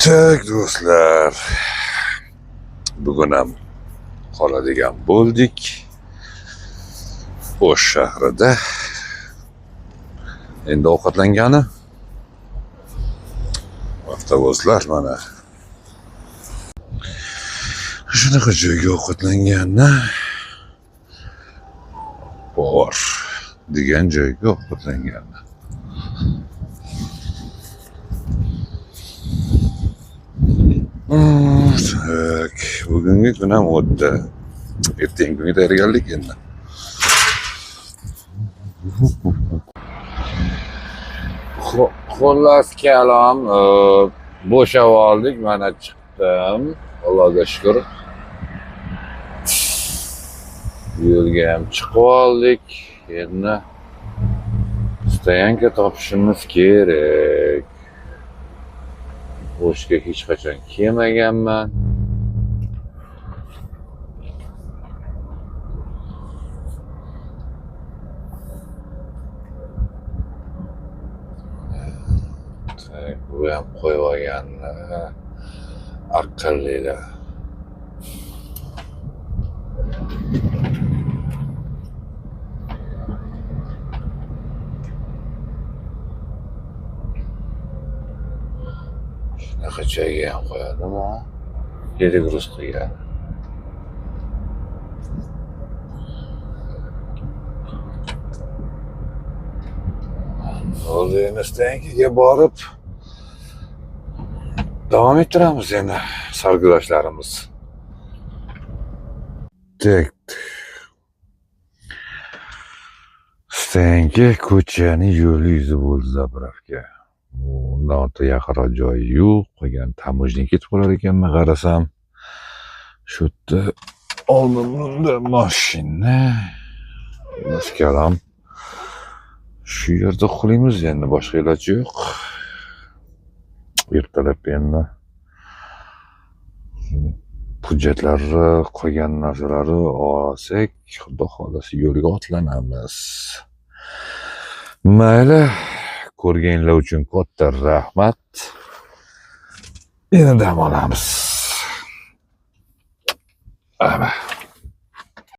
Tak do'stlar, bugun ham qoladigan bo'ldik. O'sh shahrida. Endi ovqatlangani avtobuslar mana shunaqa joyga ovqatlanganni bor degan joyga ovqatlanganni. Tak, bugungi kun ham o'tdi. Ertangi kunga tayyorgarlik endi. Xullas kalom, bo'shab oldik, mana chiqdim. Allohga shukr. Yo'lga ham chiqib oldik. Endi stoyanka topishimiz kerak. O'shga hech qachon kelmaganman. Bu ham qo'yib olganlar. Aqllilar. Shunaqa joyga ham qo'yadimi? Перегруз qilgan. Hozir endi stankaga borib davom ettiramiz endi sarguzashtlarimiz. Tak. Stanka ko'chani yo'li yuzi bo'ldi zapravka. Undan ortiq yaqinroq joyi yo'q. Qolgan tamojniga ketib qolar ekanman, qarasam. Shu yerda oldimda mashina. Maskaram. Shu yerda qilamiz endi, boshqa iloji yo'q. Ertalab endi hujjatlarni, qolgan narsalarni olsak, xudo xolasa yo'lga otlanamiz. Mayli, ko'rganlar uchun katta rahmat. Endi dam olamiz.